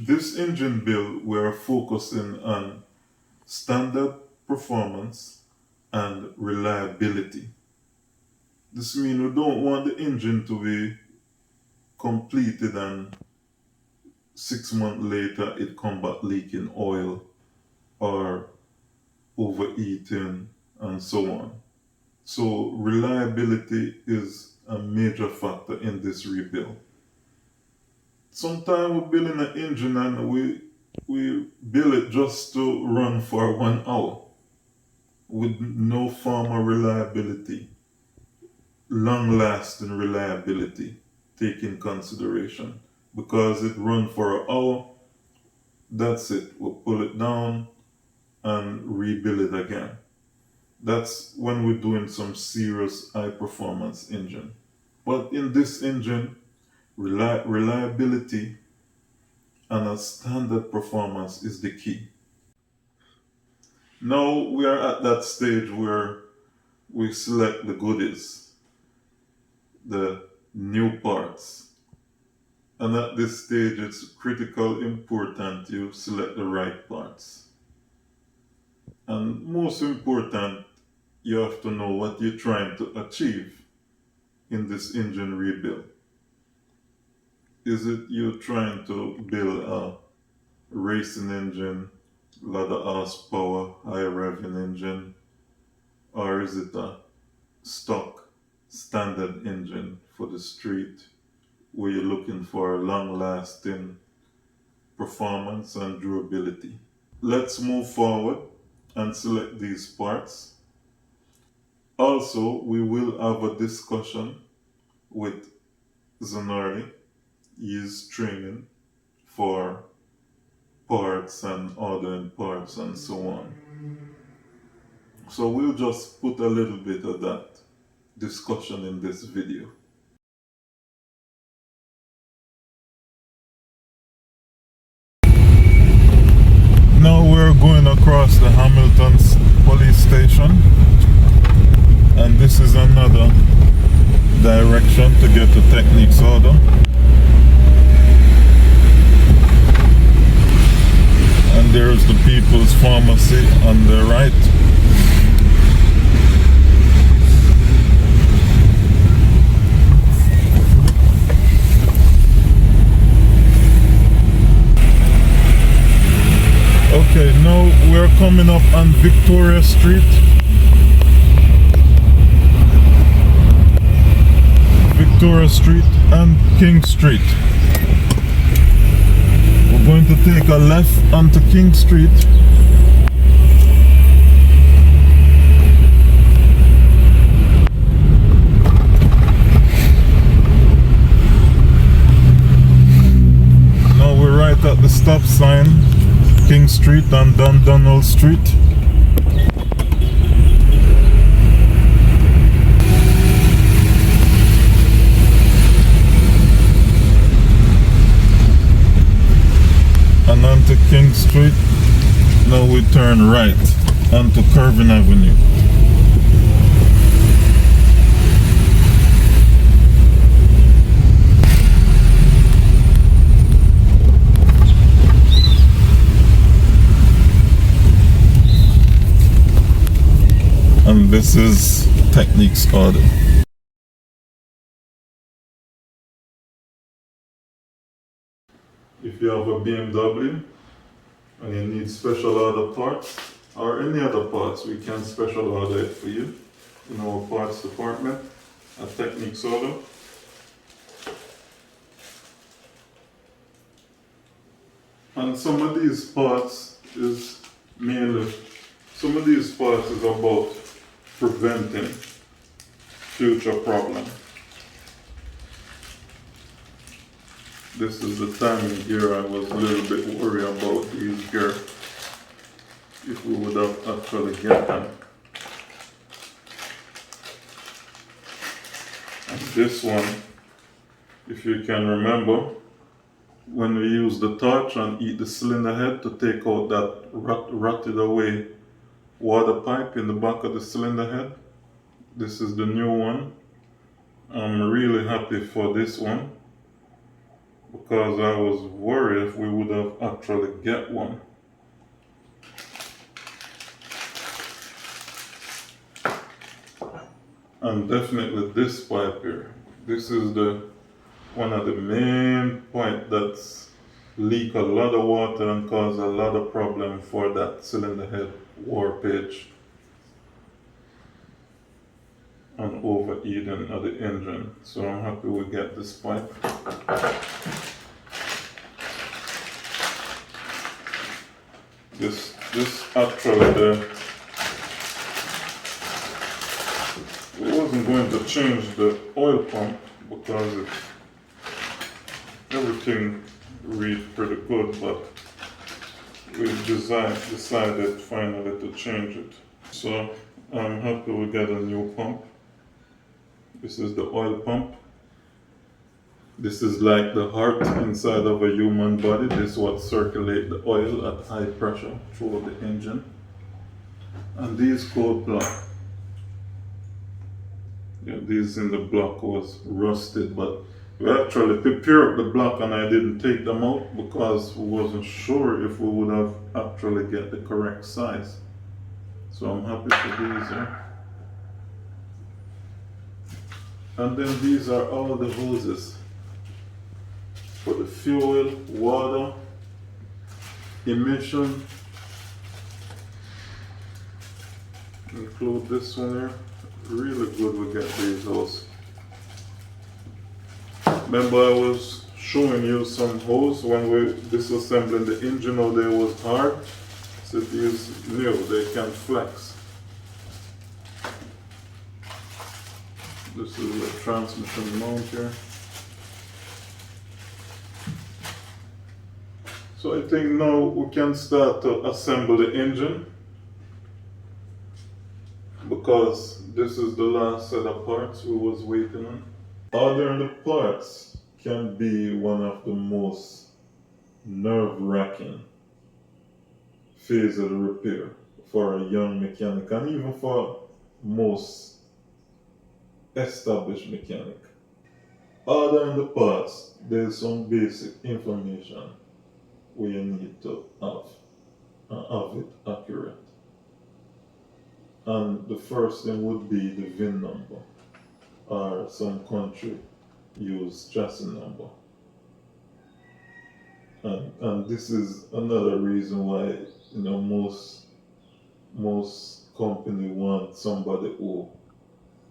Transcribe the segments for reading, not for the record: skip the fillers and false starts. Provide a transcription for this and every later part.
This engine build, we're focusing on standard performance and reliability. This means we don't want the engine to be completed and 6 months later it come back leaking oil or overeating and so on. So reliability is a major factor in this rebuild. Sometimes we build an engine and we build it just to run for 1 hour with no form of reliability, long lasting reliability take in consideration. Because it run for an hour, that's it. We'll pull it down and rebuild it again. That's when we're doing some serious high performance engine. But in this engine, reliability and a standard performance is the key. Now we are at that stage where we select the goodies, the new parts. And at this stage, it's critical important you select the right parts. And most important, you have to know what you're trying to achieve in this engine rebuild. Is it you're trying to build a racing engine, lot of horsepower, high revving engine, or is it a stock standard engine for the street where you're looking for long lasting performance and durability? Let's move forward and select these parts. Also, we will have a discussion with Zanardi. He is training for parts and ordering parts and so on. So we'll just put a little bit of that discussion in this video. Now we're going across the Hamilton's police station, and this is another direction to get to Techniques order. And there's the People's Pharmacy on the right. Okay, now we're coming up on Victoria Street. Victoria Street and King Street. We're going to take a left onto King Street. Now we're right at the stop sign, King Street and Dundonald Street. And onto King Street. Now we turn right onto Curvin Avenue. And this is Techniques order. If you have a BMW and you need special order parts or any other parts, we can special order it for you in our parts department at Techniques order. And some of these parts is about preventing future problems. This is the timing gear. I was a little bit worried about these gear, if we would have actually get them. And this one If you can remember, when we use the torch and heat the cylinder head to take out that rotted away water pipe in the back of the cylinder head, this is the new one. I'm really happy for this one because I was worried if we would have actually get one. And definitely this pipe here. This is the one of the main point that's leak a lot of water and cause a lot of problem for that cylinder head warpage and overheating of the engine. So I'm happy we get this pipe. This actually we wasn't going to change the oil pump because everything read pretty good, but we decided finally to change it. So I'm happy we got a new pump. This is the oil pump. This is like the heart inside of a human body. This is what circulates the oil at high pressure through the engine. And these cold block. Yeah, these in the block was rusted, but we actually prepared the block and I didn't take them out because we wasn't sure if we would have actually get the correct size. So I'm happy for these here. And then these are all the hoses for the fuel, water, emission. Include this one here. Really good we get these hoses. Remember I was showing you some hose when we disassembling the engine, how they was hard. So these new, they can flex. This is the transmission mount here. So I think now we can start to assemble the engine because this is the last set of parts we was waiting on. Ordering the parts can be one of the most nerve-wracking phase of the repair for a young mechanic and even for most established mechanic. Ordering the parts, there's some basic information we need to have and have it accurate. And the first thing would be the VIN number, or some country use chassis number. And this is another reason why most company want somebody who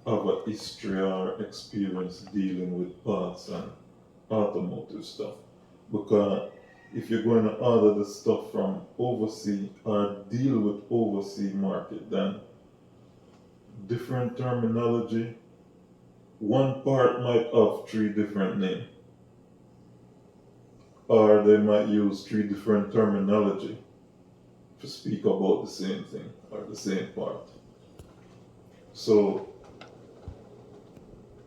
have a history or experience dealing with parts and automotive stuff. Because if you're going to order the stuff from overseas or deal with overseas market, then different terminology. One part might have 3 different names, or they might use 3 different terminology to speak about the same thing or the same part. So,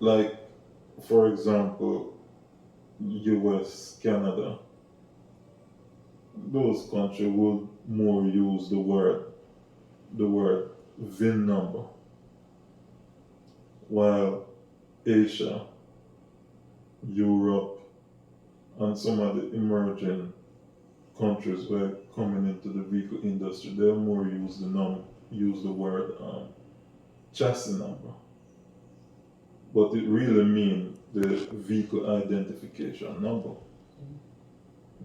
like for example, US, Canada, those countries will more use the word VIN number, while Asia, Europe, and some of the emerging countries who are coming into the vehicle industry, they'll more use the word chassis number. But it really means the vehicle identification number.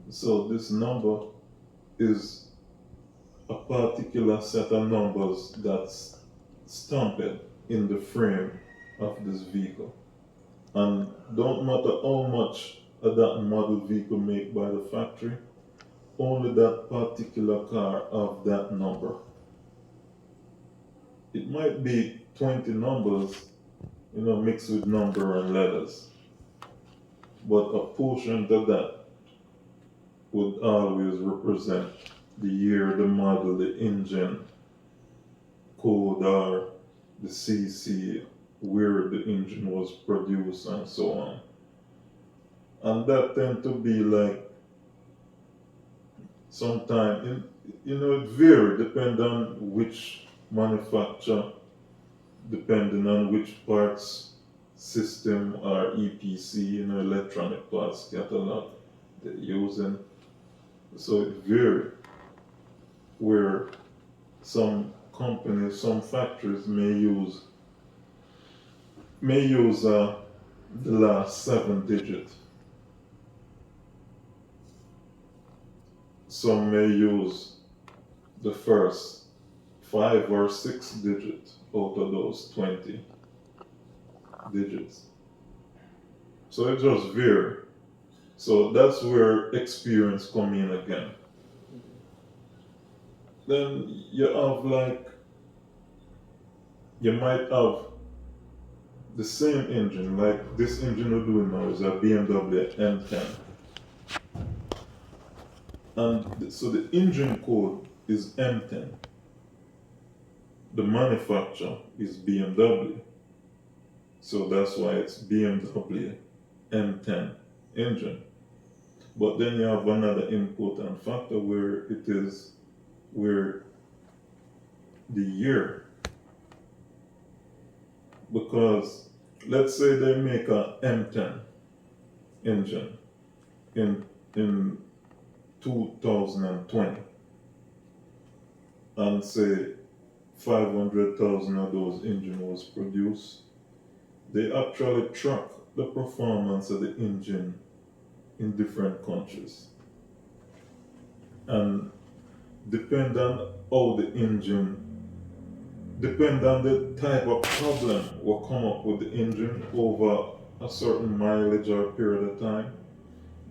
So this number is a particular set of numbers that's stamped in the frame of this vehicle. And don't matter how much of that model vehicle made by the factory, only that particular car of that number. It might be 20 numbers, mixed with number and letters, but a portion of that would always represent the year, the model, the engine code, or the CC, where the engine was produced, and so on. and that tend to be like sometime it vary depending on which manufacturer, depending on which parts system or EPC, electronic parts catalog they're using. So it vary where some companies, some factories may use the last 7 digits. Some may use the first 5 or 6 digits out of those 20 digits. So it just vary. So that's where experience come in again. Then you might have the same engine, like this engine we're doing now is a BMW M10. And so the engine code is M10. The manufacturer is BMW. So that's why it's BMW M10 engine. But then you have another important factor where the year. Because let's say they make a M10 engine in 2020 and say 500,000 of those engines was produced, they actually track the performance of the engine in different countries. And depend on the type of problem will come up with the engine over a certain mileage or period of time,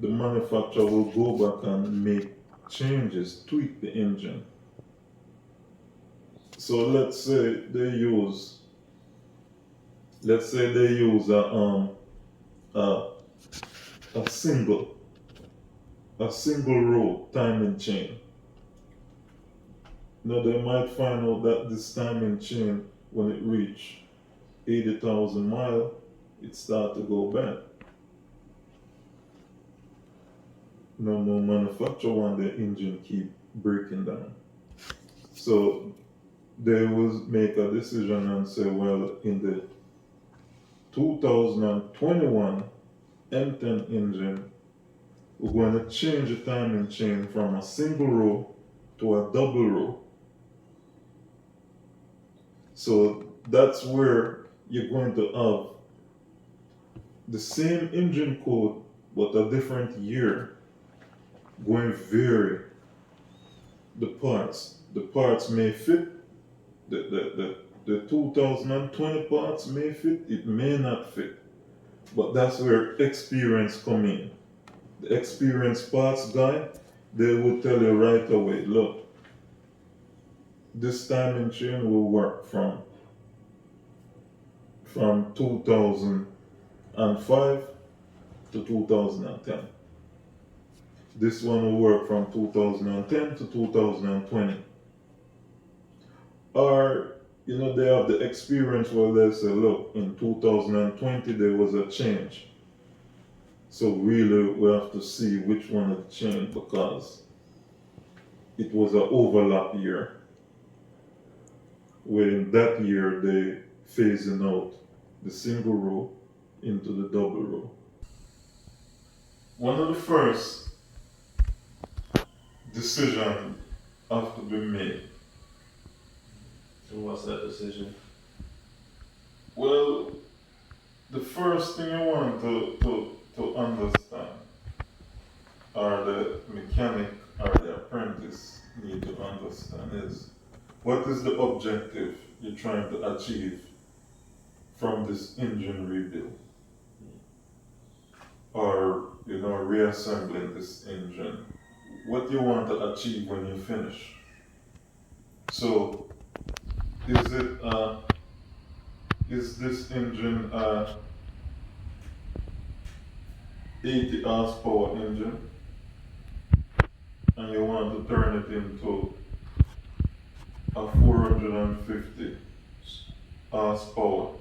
the manufacturer will go back and make changes, tweak the engine. So let's say they use a single row timing chain. Now they might find out that this timing chain, when it reach 80,000 miles, it start to go bad. No manufacturer want their engine keep breaking down. So they will make a decision and say, well, in the 2021 M10 engine, we're going to change the timing chain from a single row to a double row. So that's where you're going to have the same engine code but a different year going to vary the parts. The parts may fit, the 2020 parts may fit, it may not fit. But that's where experience come in. The experienced parts guy, they will tell you right away, look, this timing chain will work from 2005 to 2010. This one will work from 2010 to 2020. Or, they have the experience where they say, look, in 2020 there was a change. So really we have to see which one had changed because it was an overlap year. Where in that year they phasing out the single row into the double row. One of the first decisions have to be made. And what's that decision? Well, the first thing you want to understand, or the mechanic or the apprentice need to understand, is what is the objective you're trying to achieve from this engine rebuild? Or, reassembling this engine. What do you want to achieve when you finish? So, is this engine 80 horsepower engine and you want to turn it into a 450 horsepower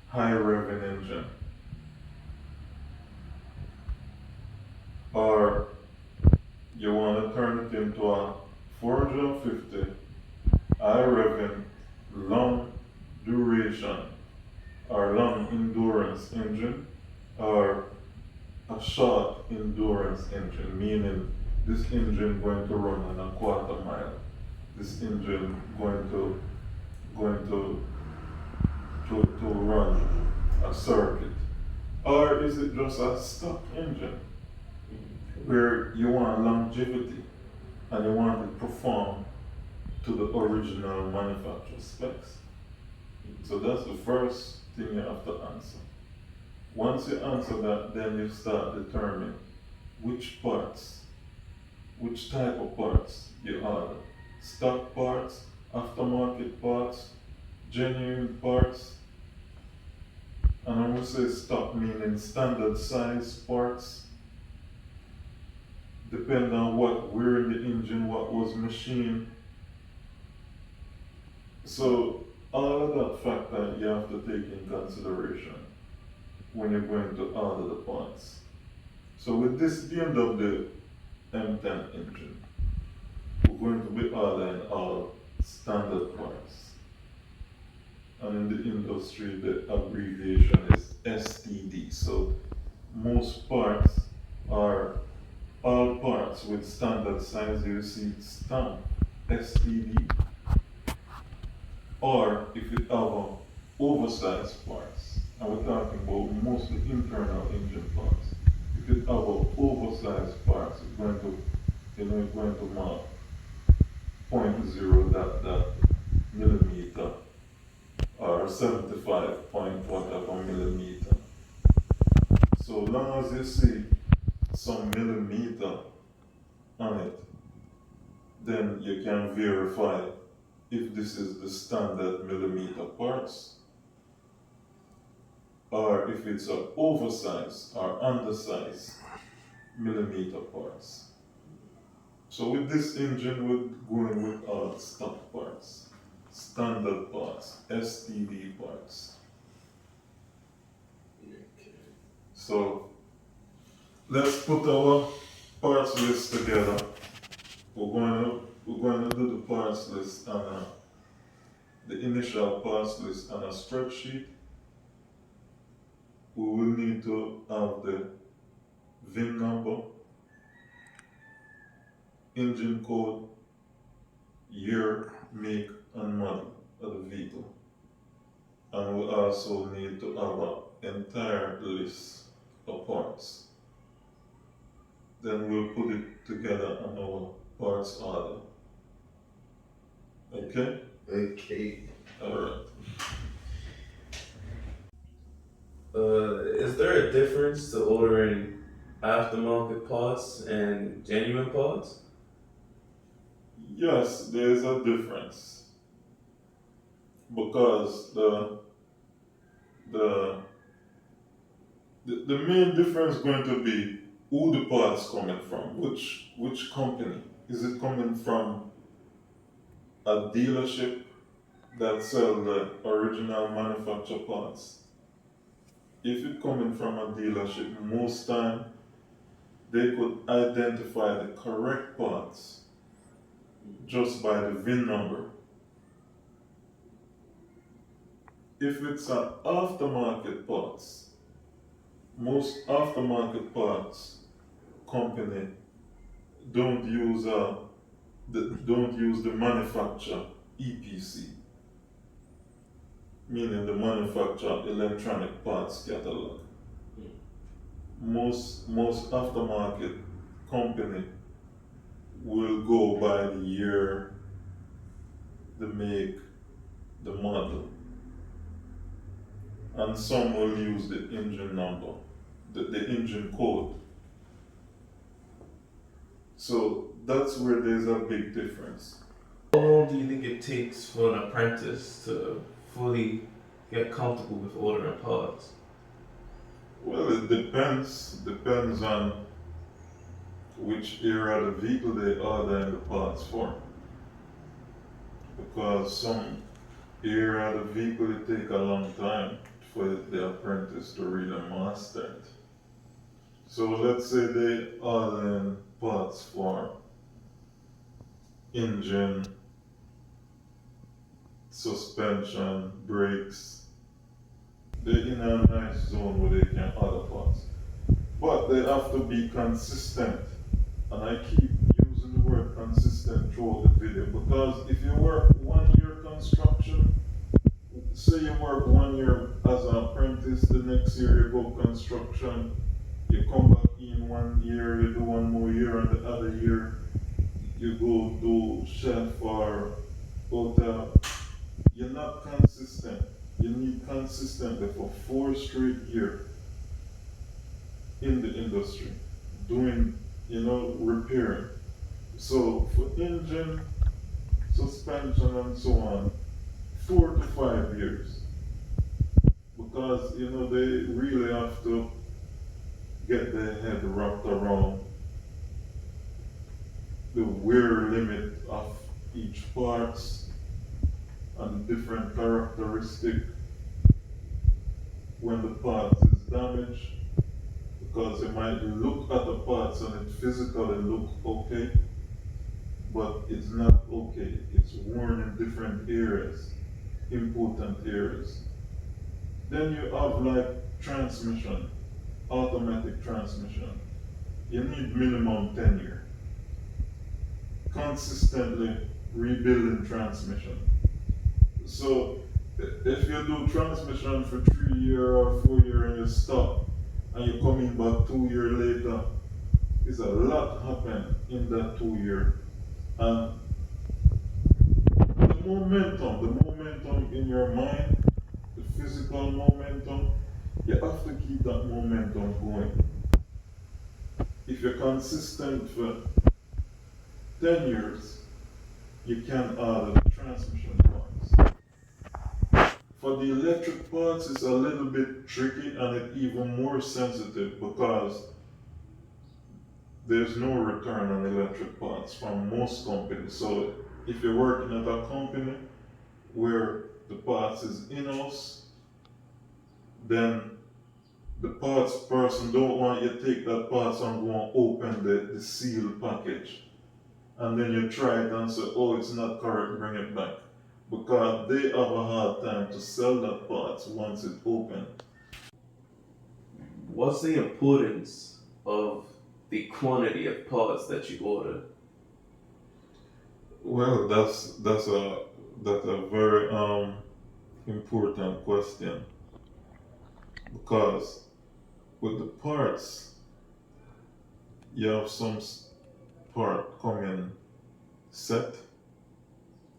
high revving engine? into a 450 high revving, long duration or long endurance engine, or a short endurance engine, meaning this engine going to run in a quarter mile, this engine going to run a circuit, or is it just a stock engine where you want longevity and you want it to perform to the original manufacturer specs? So that's the first thing you have to answer. Once you answer that, then you start determining which parts, which type of parts you order. Stock parts, aftermarket parts, genuine parts. And I would say stock meaning standard size parts. Depending on where in the engine, what was machined. So all of that factor you have to take in consideration when you're going to order the parts. So with this BMW M10 engine, we're going to be ordering all standard parts. And in the industry, the abbreviation is STD. So most parts are all parts with standard size. You see stamp STD, or if you have oversized parts, and we're talking about mostly internal engine parts. If you have oversized parts, it's going to, it's going to mark point zero dot millimeter or 75 point whatever millimeter. So long as you see some millimeter on it, then you can verify if this is the standard millimeter parts, or if it's an oversized or undersized millimeter parts. So with this engine, we're going with all stock parts, standard parts, STD parts. So let's put our parts list together. We're going to do the parts list on the initial parts list on a spreadsheet. We will need to have the VIN number, engine code, year, make, and model of the vehicle. And we also need to have an entire list of parts. Then we'll put it together on our parts order. Okay? Okay. Alright. Is there a difference to ordering aftermarket parts and genuine parts? Yes, there's a difference. Because the the main difference is going to be who the parts coming from, which company. Is it coming from a dealership that sell the original manufacturer parts? If it coming from a dealership, most time they could identify the correct parts just by the VIN number. If it's an aftermarket parts, most aftermarket parts company don't use the manufacturer EPC, meaning the manufacturer electronic parts catalog. Most aftermarket company will go by the year, the make, the model, and some will use the engine number, the engine code. So that's where there's a big difference. How long do you think it takes for an apprentice to fully get comfortable with ordering parts? Well, it depends on which era of the vehicle they order the parts for. Because some era of the vehicle it take a long time for the apprentice to really master it. So let's say they order parts for engine, suspension, brakes. They're in a nice zone where they can order parts. But they have to be consistent. And I keep using the word consistent throughout the video because if you work 1 year construction, say you work 1 year as an apprentice, the next year you go construction, you come back in 1 year, you do one more year, and the other year you go do chef or hotel. You're not consistent. You need consistently for 4 straight years in the industry doing, repairing. So for engine, suspension, and so on, 4 to 5 years because they really have to get their head wrapped around the wear limit of each parts and the different characteristic when the part is damaged because you might look at the parts and it physically look okay, but it's not okay. It's worn in different areas, important areas. Then you have like transmission, automatic transmission. You need minimum tenure. Consistently rebuilding transmission. So if you do transmission for 3 years or 4 years and you stop and you come in back 2 years later, it's a lot happen in that 2 year. And the momentum in your mind, the physical momentum, you have to keep that momentum going. If you're consistent for 10 years, you can add the transmission parts. For the electric parts, it's a little bit tricky and it's even more sensitive because there's no return on electric parts from most companies. So if you're working at a company where the parts is in-house, then the parts person don't want you to take that parts and go and open the sealed package. And then you try it and say, oh, it's not correct, bring it back. Because they have a hard time to sell that parts once it's open. What's the importance of the quantity of parts that you order? Well, that's a very important question because with the parts, you have some part coming set,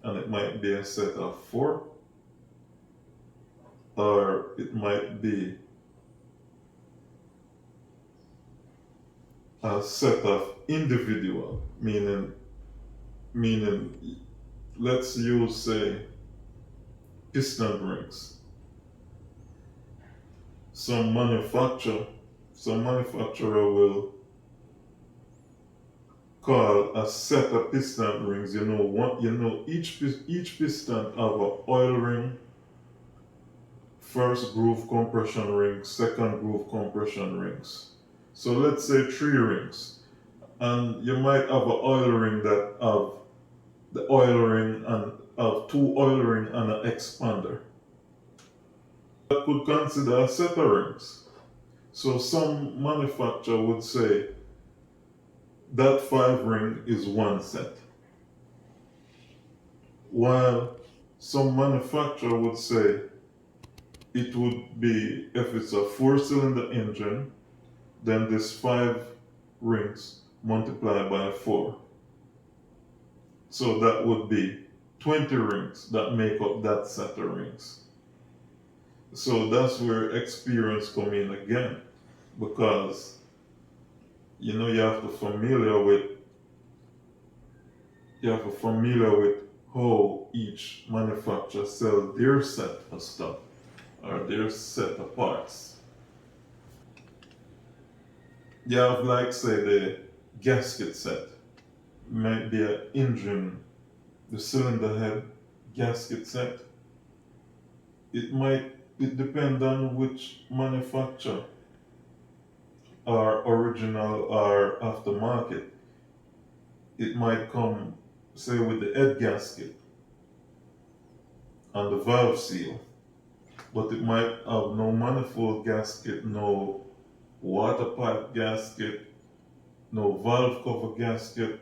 and it might be a set of 4, or it might be a set of individual, meaning let's use say piston rings. Some manufacturer will call a set of piston rings. Each piston have a oil ring, first groove compression ring, second groove compression rings. So let's say 3 rings, and you might have an oil ring that have the oil ring and have 2 oil ring and an expander. That could consider a set of rings. So some manufacturer would say that 5 ring is 1 set. While some manufacturer would say it would be, if it's a 4-cylinder engine, then this 5 rings multiplied by 4. So that would be 20 rings that make up that set of rings. So that's where experience come in again, because you have to familiar with how each manufacturer sell their set of stuff or their set of parts. You have like say the gasket set, might be an engine, the cylinder head gasket set. It depends on which manufacturer, or original or aftermarket. It might come say with the head gasket and the valve seal, but it might have no manifold gasket, no water pipe gasket, no valve cover gasket.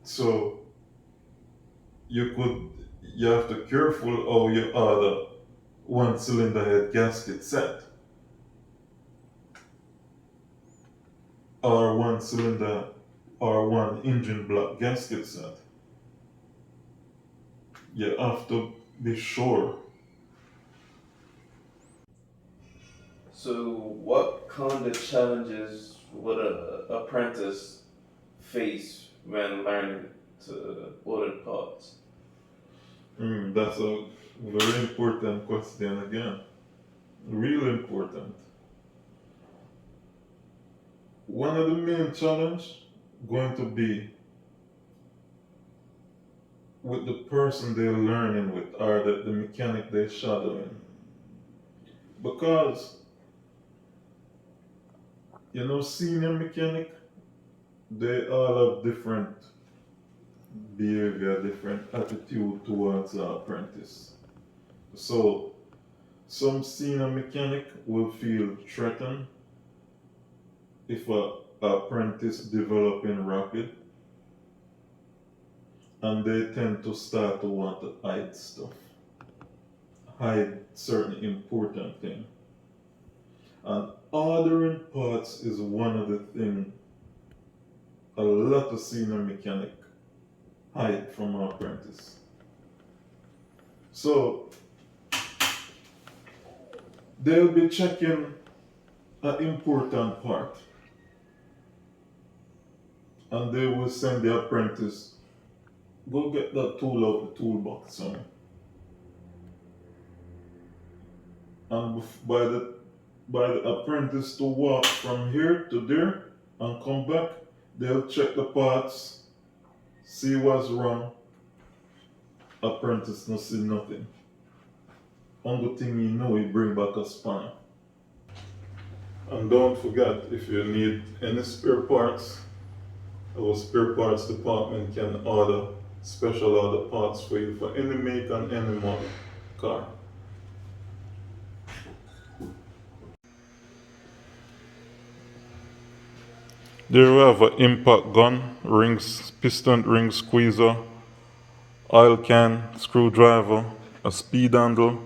So you have to careful how you order one cylinder head gasket set or one cylinder or one engine block gasket set. You have to be sure. So, what kind of challenges would an apprentice face when learning to order parts? That's a very important question again. Real important. One of the main challenge going to be with the person they're learning with or the mechanic they're shadowing. Because senior mechanic, they all have different behavior, different attitude towards our apprentice. So some senior mechanic will feel threatened if a apprentice developing rapid, and they tend to start to want to hide stuff, hide certain important things. And ordering parts is one of the things a lot of senior mechanic hide from our apprentice. So they'll be checking an important part, and they will send the apprentice, go get that tool out the toolbox, son. And by the apprentice to walk from here to there and come back, they'll check the parts, see what's wrong. Apprentice no see nothing. Only thing he bring back a spanner. And don't forget, if you need any spare parts, our spare parts department can order special order parts for you for any make and any model car. There we have an impact gun, rings, piston ring squeezer, oil can, screwdriver, a speed handle,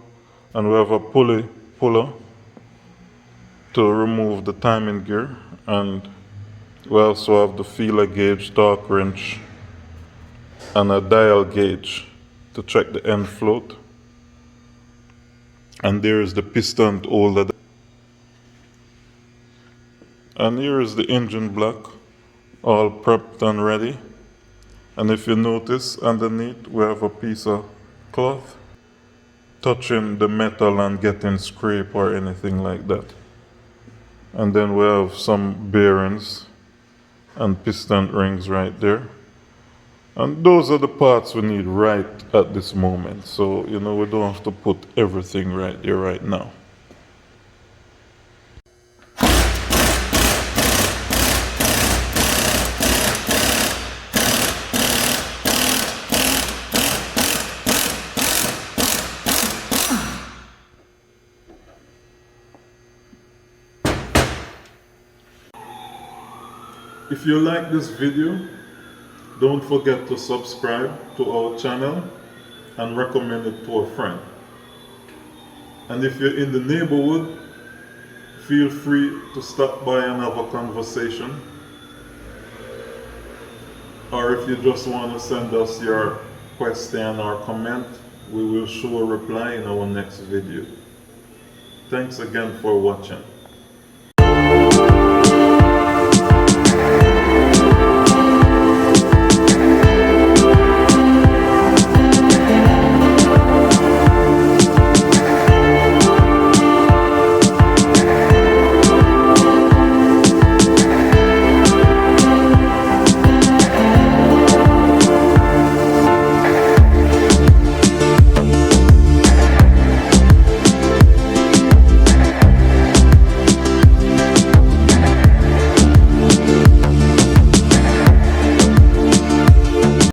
and we have a puller to remove the timing gear, and we also have the feeler gauge, torque wrench, and a dial gauge to check the end float. And there is the piston holder. And here is the engine block, all prepped and ready. And if you notice underneath, we have a piece of cloth touching the metal and getting scrape or anything like that. And then we have some bearings and piston rings right there. And those are the parts we need right at this moment. So, we don't have to put everything right there right now. If you like this video, don't forget to subscribe to our channel and recommend it to a friend. And if you're in the neighborhood, feel free to stop by and have a conversation. Or if you just want to send us your question or comment, we will show a reply in our next video. Thanks again for watching.